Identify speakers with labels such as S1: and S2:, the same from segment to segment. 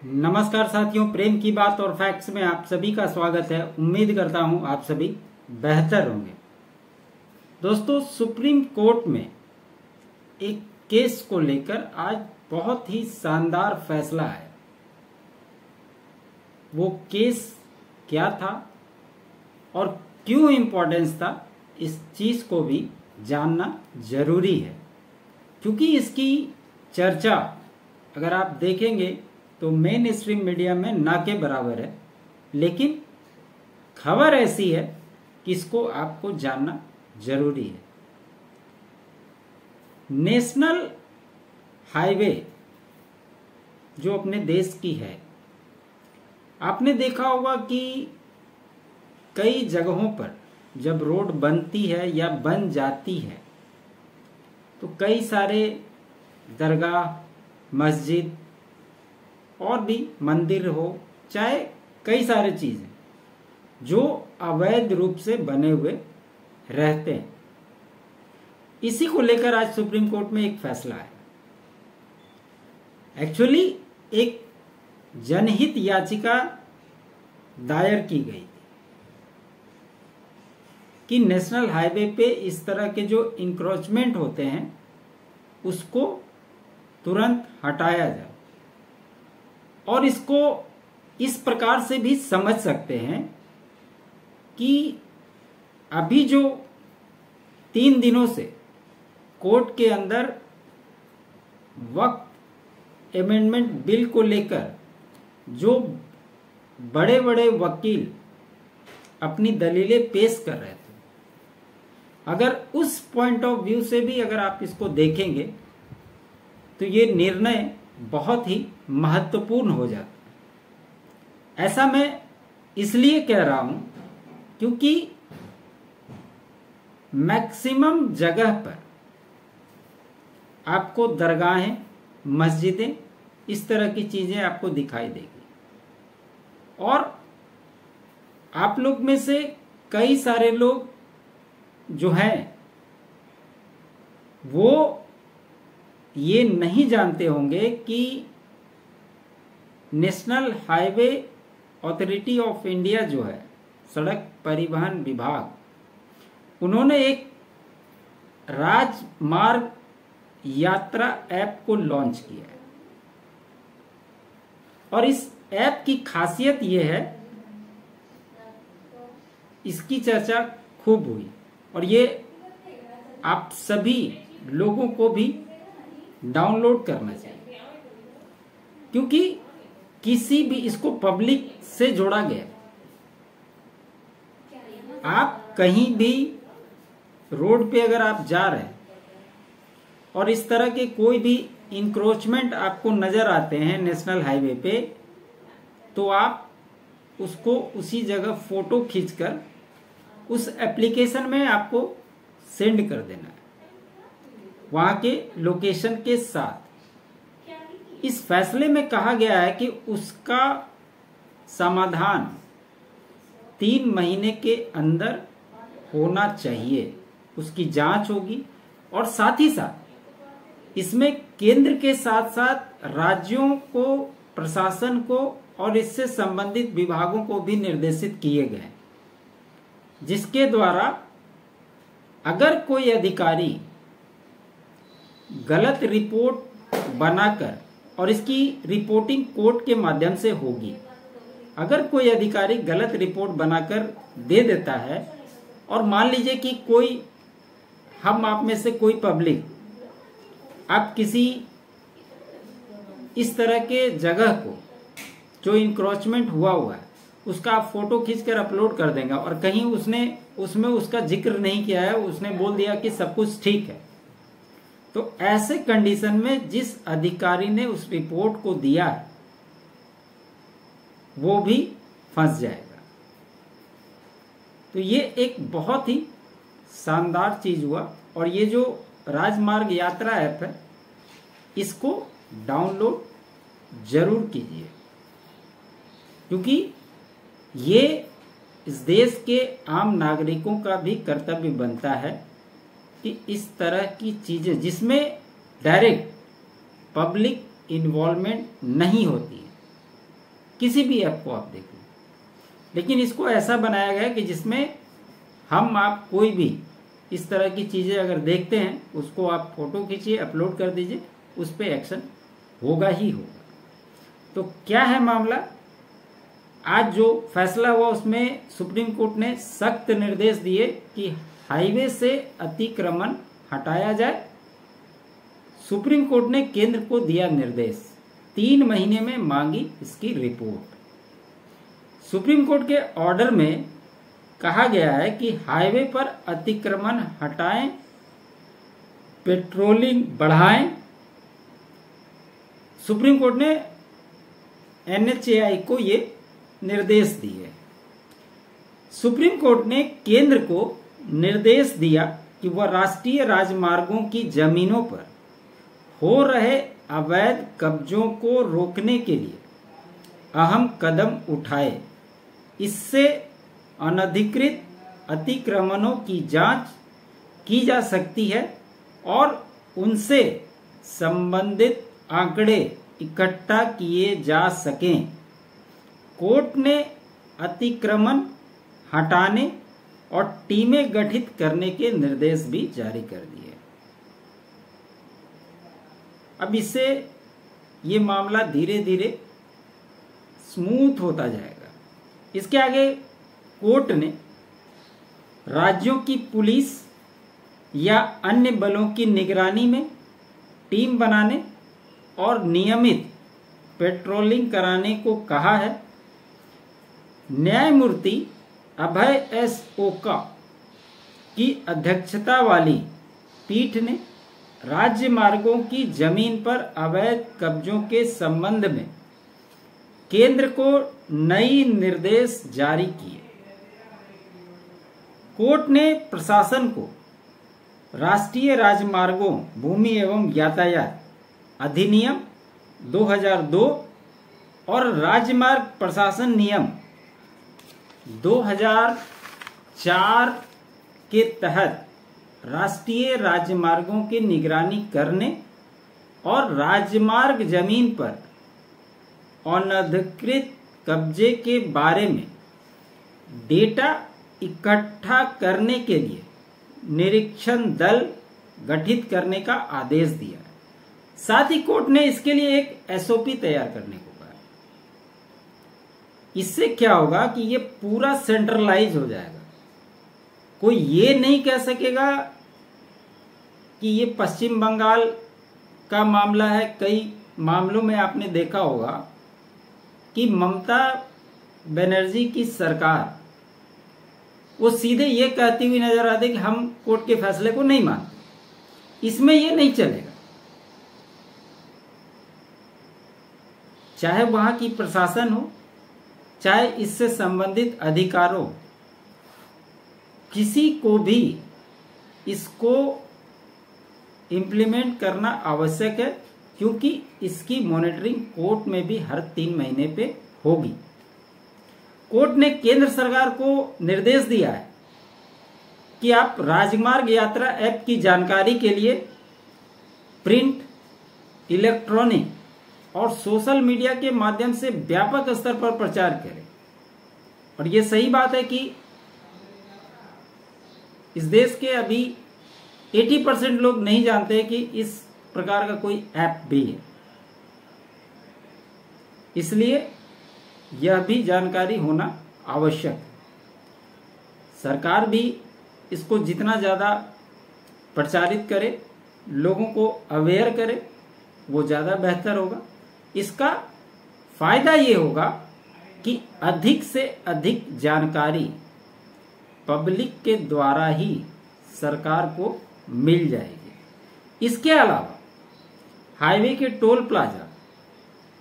S1: नमस्कार साथियों, प्रेम की बात और फैक्ट्स में आप सभी का स्वागत है। उम्मीद करता हूं आप सभी बेहतर होंगे। दोस्तों, सुप्रीम कोर्ट में एक केस को लेकर आज बहुत ही शानदार फैसला है। वो केस क्या था और क्यों इम्पोर्टेंस था, इस चीज को भी जानना जरूरी है, क्योंकि इसकी चर्चा अगर आप देखेंगे तो मेन स्ट्रीम मीडिया में ना के बराबर है। लेकिन खबर ऐसी है कि इसको आपको जानना जरूरी है। नेशनल हाईवे जो अपने देश की है, आपने देखा होगा कि कई जगहों पर जब रोड बनती है या बन जाती है तो कई सारे दरगाह, मस्जिद और भी मंदिर हो, चाहे कई सारे चीजें जो अवैध रूप से बने हुए रहते हैं। इसी को लेकर आज सुप्रीम कोर्ट में एक फैसला है। एक्चुअली एक जनहित याचिका दायर की गई थी कि नेशनल हाईवे पे इस तरह के जो इंक्रोचमेंट होते हैं उसको तुरंत हटाया जाए। और इसको इस प्रकार से भी समझ सकते हैं कि अभी जो 3 दिनों से कोर्ट के अंदर वक्फ अमेंडमेंट बिल को लेकर जो बड़े बड़े वकील अपनी दलीलें पेश कर रहे थे, अगर उस पॉइंट ऑफ व्यू से भी अगर आप इसको देखेंगे तो ये निर्णय बहुत ही महत्वपूर्ण हो जाता है। ऐसा मैं इसलिए कह रहा हूं क्योंकि मैक्सिमम जगह पर आपको दरगाहें, मस्जिदें, इस तरह की चीजें आपको दिखाई देगी। और आप लोग में से कई सारे लोग जो हैं वो ये नहीं जानते होंगे कि national highway authority of India जो है, सड़क परिवहन विभाग, उन्होंने एक राजमार्ग यात्रा ऐप को लॉन्च किया है। और इस ऐप की खासियत यह है, इसकी चर्चा खूब हुई और ये आप सभी लोगों को भी डाउनलोड करना चाहिए, क्योंकि किसी भी इसको पब्लिक से जोड़ा गया। आप कहीं भी रोड पे अगर आप जा रहे हैं और इस तरह के कोई भी इंक्रोचमेंट आपको नजर आते हैं नेशनल हाईवे पे, तो आप उसको उसी जगह फोटो खींचकर उस एप्लीकेशन में आपको सेंड कर देना है, वहां के लोकेशन के साथ। इस फैसले में कहा गया है कि उसका समाधान 3 महीने के अंदर होना चाहिए, उसकी जांच होगी। और साथ ही साथ इसमें केंद्र के साथ साथ राज्यों को, प्रशासन को और इससे संबंधित विभागों को भी निर्देशित किए गए, जिसके द्वारा अगर कोई अधिकारी गलत रिपोर्ट बनाकर, और इसकी रिपोर्टिंग कोर्ट के माध्यम से होगी, अगर कोई अधिकारी गलत रिपोर्ट बनाकर दे देता है और मान लीजिए कि कोई, हम आप में से कोई पब्लिक, आप किसी इस तरह के जगह को जो इंक्रोचमेंट हुआ है उसका आप फोटो खींचकर अपलोड कर देंगे और कहीं उसमें उसका जिक्र नहीं किया है, उसने बोल दिया कि सब कुछ ठीक है, तो ऐसे कंडीशन में जिस अधिकारी ने उस रिपोर्ट को दिया है वो भी फंस जाएगा। तो ये एक बहुत ही शानदार चीज हुआ। और ये जो राजमार्ग यात्रा ऐप है, इसको डाउनलोड जरूर कीजिए, क्योंकि ये इस देश के आम नागरिकों का भी कर्तव्य बनता है कि इस तरह की चीजें जिसमें डायरेक्ट पब्लिक इन्वॉल्वमेंट नहीं होती है, किसी भी ऐप को आप देख लो, लेकिन इसको ऐसा बनाया गया कि जिसमें आप कोई भी इस तरह की चीजें अगर देखते हैं, उसको आप फोटो खींचिए, अपलोड कर दीजिए, उस पर एक्शन होगा ही होगा। तो क्या है मामला, आज जो फैसला हुआ उसमें सुप्रीम कोर्ट ने सख्त निर्देश दिए कि हाईवे से अतिक्रमण हटाया जाए। सुप्रीम कोर्ट ने केंद्र को दिया निर्देश, 3 महीने में मांगी इसकी रिपोर्ट। सुप्रीम कोर्ट के ऑर्डर में कहा गया है कि हाईवे पर अतिक्रमण हटाएं, पेट्रोलिंग बढ़ाएं। सुप्रीम कोर्ट ने NHAI को ये निर्देश दिए। सुप्रीम कोर्ट ने केंद्र को निर्देश दिया कि वह राष्ट्रीय राजमार्गों की जमीनों पर हो रहे अवैध कब्जों को रोकने के लिए अहम कदम उठाए। इससे अनधिकृत अतिक्रमणों की जांच की जा सकती है और उनसे संबंधित आंकड़े इकट्ठा किए जा सकें। कोर्ट ने अतिक्रमण हटाने और टीमें गठित करने के निर्देश भी जारी कर दिए। अब इससे ये मामला धीरे धीरे स्मूथ होता जाएगा। इसके आगे कोर्ट ने राज्यों की पुलिस या अन्य बलों की निगरानी में टीम बनाने और नियमित पेट्रोलिंग कराने को कहा है। न्यायमूर्ति अभय एस ओका की अध्यक्षता वाली पीठ ने राज्य मार्गों की जमीन पर अवैध कब्जों के संबंध में केंद्र को नई निर्देश जारी किए। कोर्ट ने प्रशासन को राष्ट्रीय राजमार्गों भूमि एवं यातायात अधिनियम 2002 और राजमार्ग प्रशासन नियम 2004 के तहत राष्ट्रीय राजमार्गों की निगरानी करने और राजमार्ग जमीन पर अनधिकृत कब्जे के बारे में डेटा इकट्ठा करने के लिए निरीक्षण दल गठित करने का आदेश दिया। साथ ही कोर्ट ने इसके लिए एक SOP तैयार करने को कहा। इससे क्या होगा कि ये पूरा सेंट्रलाइज हो जाएगा। कोई ये नहीं कह सकेगा कि ये पश्चिम बंगाल का मामला है। कई मामलों में आपने देखा होगा कि ममता बनर्जी की सरकार वो सीधे ये कहती हुई नजर आती कि हम कोर्ट के फैसले को नहीं मानते। इसमें ये नहीं चलेगा। चाहे वहां की प्रशासन हो, चाहे इससे संबंधित अधिकारों, किसी को भी इसको इम्प्लीमेंट करना आवश्यक है, क्योंकि इसकी मॉनिटरिंग कोर्ट में भी हर 3 महीने पे होगी। कोर्ट ने केंद्र सरकार को निर्देश दिया है कि आप राजमार्ग यात्रा ऐप की जानकारी के लिए प्रिंट, इलेक्ट्रॉनिक और सोशल मीडिया के माध्यम से व्यापक स्तर पर प्रचार करें। और ये सही बात है कि इस देश के अभी 80% लोग नहीं जानते कि इस प्रकार का कोई ऐप भी है। इसलिए यह भी जानकारी होना आवश्यक है। सरकार भी इसको जितना ज़्यादा प्रचारित करे, लोगों को अवेयर करे, वो ज़्यादा बेहतर होगा। इसका फायदा ये होगा कि अधिक से अधिक जानकारी पब्लिक के द्वारा ही सरकार को मिल जाएगी। इसके अलावा हाईवे के टोल प्लाजा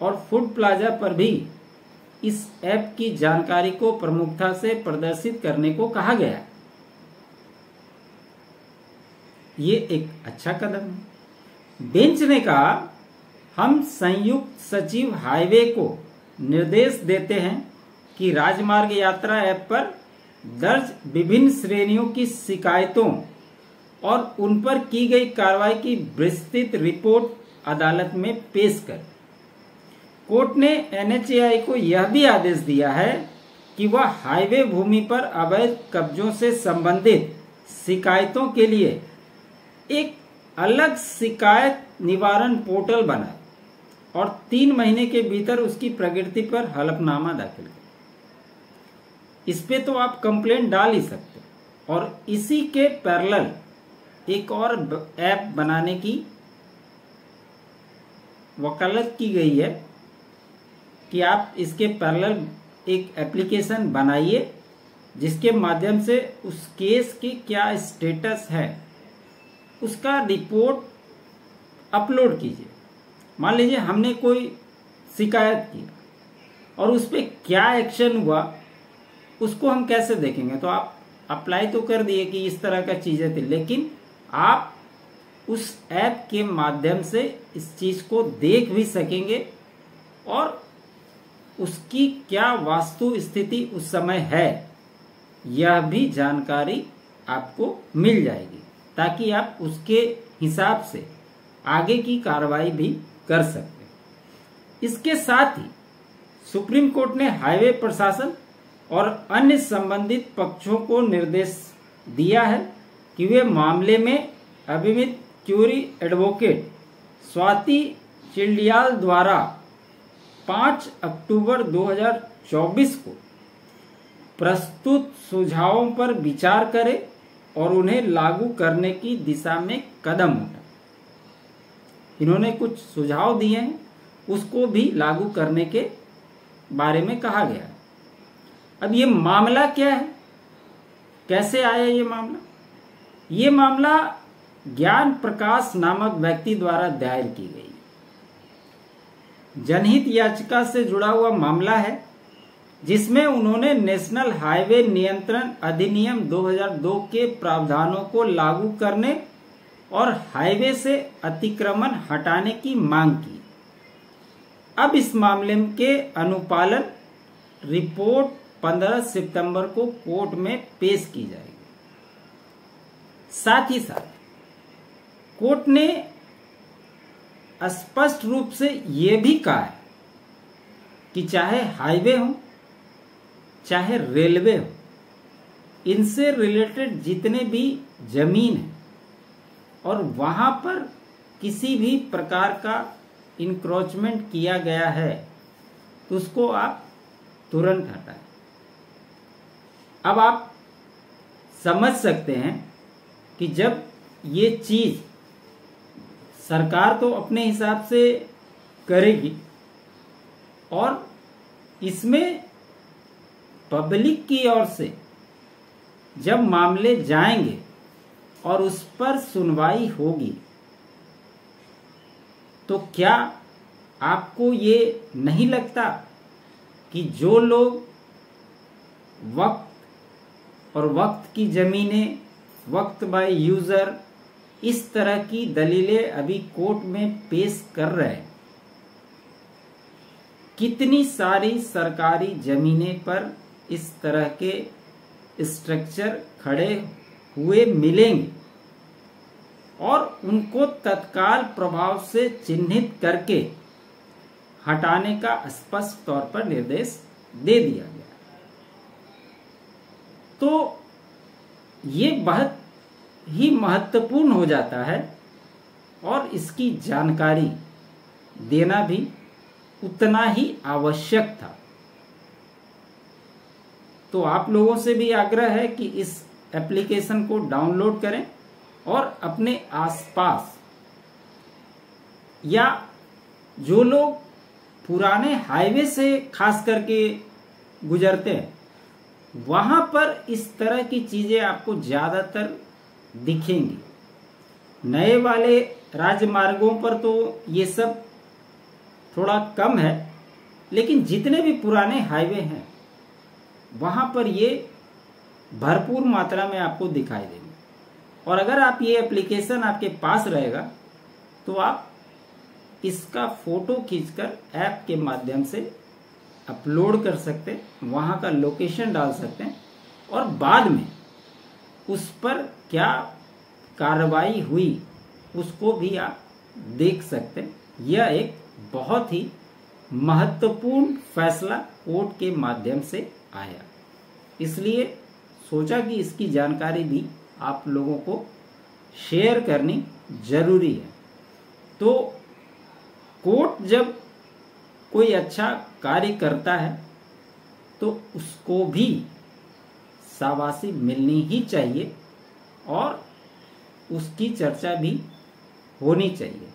S1: और फूड प्लाजा पर भी इस ऐप की जानकारी को प्रमुखता से प्रदर्शित करने को कहा गया है। ये एक अच्छा कदम है। बेंच ने कहा, हम संयुक्त सचिव हाईवे को निर्देश देते हैं कि राजमार्ग यात्रा ऐप पर दर्ज विभिन्न श्रेणियों की शिकायतों और उन पर की गई कार्रवाई की विस्तृत रिपोर्ट अदालत में पेश करें। कोर्ट ने NHAI को यह भी आदेश दिया है कि वह हाईवे भूमि पर अवैध कब्जों से संबंधित शिकायतों के लिए एक अलग शिकायत निवारण पोर्टल बनाए और 3 महीने के भीतर उसकी प्रकृति पर हलफनामा दाखिल करें। इस पे तो आप कंप्लेंट डाल ही सकते। और इसी के पैरेलल एक और ऐप बनाने की वकालत की गई है कि आप इसके पैरेलल एक एप्लीकेशन बनाइए जिसके माध्यम से उस केस की क्या स्टेटस है उसका रिपोर्ट अपलोड कीजिए। मान लीजिए हमने कोई शिकायत की और उस पर क्या एक्शन हुआ उसको हम कैसे देखेंगे। तो आप अप्लाई तो कर दिए कि इस तरह का चीजें थी, लेकिन आप उस ऐप के माध्यम से इस चीज को देख भी सकेंगे और उसकी क्या वास्तु स्थिति उस समय है यह भी जानकारी आपको मिल जाएगी, ताकि आप उसके हिसाब से आगे की कार्रवाई भी कर सकते। इसके साथ ही सुप्रीम कोर्ट ने हाईवे प्रशासन और अन्य संबंधित पक्षों को निर्देश दिया है कि वे मामले में अभिमित क्यूरी एडवोकेट स्वाति चिल्डियाल द्वारा 5 अक्टूबर 2024 को प्रस्तुत सुझावों पर विचार करें और उन्हें लागू करने की दिशा में कदम उठाएं। इन्होंने कुछ सुझाव दिए हैं, उसको भी लागू करने के बारे में कहा गया है। अब ये मामला क्या है, कैसे आया ये मामला? ये मामला ज्ञान प्रकाश नामक व्यक्ति द्वारा दायर की गई जनहित याचिका से जुड़ा हुआ मामला है, जिसमें उन्होंने नेशनल हाईवे नियंत्रण अधिनियम 2002 के प्रावधानों को लागू करने और हाईवे से अतिक्रमण हटाने की मांग की। अब इस मामले के अनुपालन रिपोर्ट 15 सितंबर को कोर्ट में पेश की जाएगी। साथ ही साथ कोर्ट ने स्पष्ट रूप से यह भी कहा है कि चाहे हाईवे हो चाहे रेलवे हो, इनसे रिलेटेड जितने भी जमीन है और वहां पर किसी भी प्रकार का इंक्रोचमेंट किया गया है तो उसको आप तुरंत हटाएं। अब आप समझ सकते हैं कि जब ये चीज सरकार तो अपने हिसाब से करेगी और इसमें पब्लिक की ओर से जब मामले जाएंगे और उस पर सुनवाई होगी तो क्या आपको ये नहीं लगता कि जो लोग वक्त और वक्त की जमीनें वक्त बाय यूजर इस तरह की दलीलें अभी कोर्ट में पेश कर रहे हैं, कितनी सारी सरकारी जमीनें पर इस तरह के स्ट्रक्चर खड़े हुए मिलेंगे और उनको तत्काल प्रभाव से चिन्हित करके हटाने का स्पष्ट तौर पर निर्देश दे दिया गया। तो ये बहुत ही महत्वपूर्ण हो जाता है और इसकी जानकारी देना भी उतना ही आवश्यक था। तो आप लोगों से भी आग्रह है कि इस एप्लीकेशन को डाउनलोड करें और अपने आसपास या जो लोग पुराने हाईवे से खास करके गुजरते हैं वहां पर इस तरह की चीजें आपको ज्यादातर दिखेंगी। नए वाले राजमार्गों पर तो ये सब थोड़ा कम है, लेकिन जितने भी पुराने हाईवे हैं वहां पर ये भरपूर मात्रा में आपको दिखाई देंगे। और अगर आप ये एप्लीकेशन आपके पास रहेगा तो आप इसका फोटो खींचकर ऐप के माध्यम से अपलोड कर सकते हैं, वहां का लोकेशन डाल सकते हैं और बाद में उस पर क्या कार्रवाई हुई उसको भी आप देख सकते हैं। यह एक बहुत ही महत्वपूर्ण फैसला कोर्ट के माध्यम से आया, इसलिए सोचा कि इसकी जानकारी भी आप लोगों को शेयर करनी जरूरी है। तो कोर्ट जब कोई अच्छा कार्य करता है तो उसको भी शाबाशी मिलनी ही चाहिए और उसकी चर्चा भी होनी चाहिए।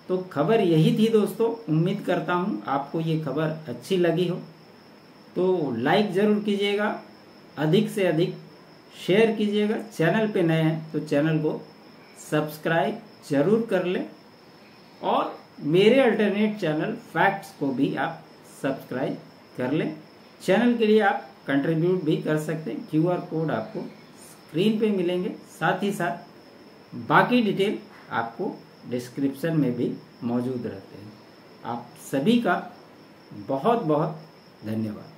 S1: तो खबर यही थी दोस्तों, उम्मीद करता हूँ आपको ये खबर अच्छी लगी हो। तो लाइक ज़रूर कीजिएगा, अधिक से अधिक शेयर कीजिएगा। चैनल पे नए हैं तो चैनल को सब्सक्राइब जरूर कर लें और मेरे अल्टरनेट चैनल फैक्ट्स को भी आप सब्सक्राइब कर लें। चैनल के लिए आप कंट्रीब्यूट भी कर सकते हैं, QR कोड आपको स्क्रीन पे मिलेंगे, साथ ही साथ बाकी डिटेल आपको डिस्क्रिप्शन में भी मौजूद रहते हैं। आप सभी का बहुत बहुत धन्यवाद।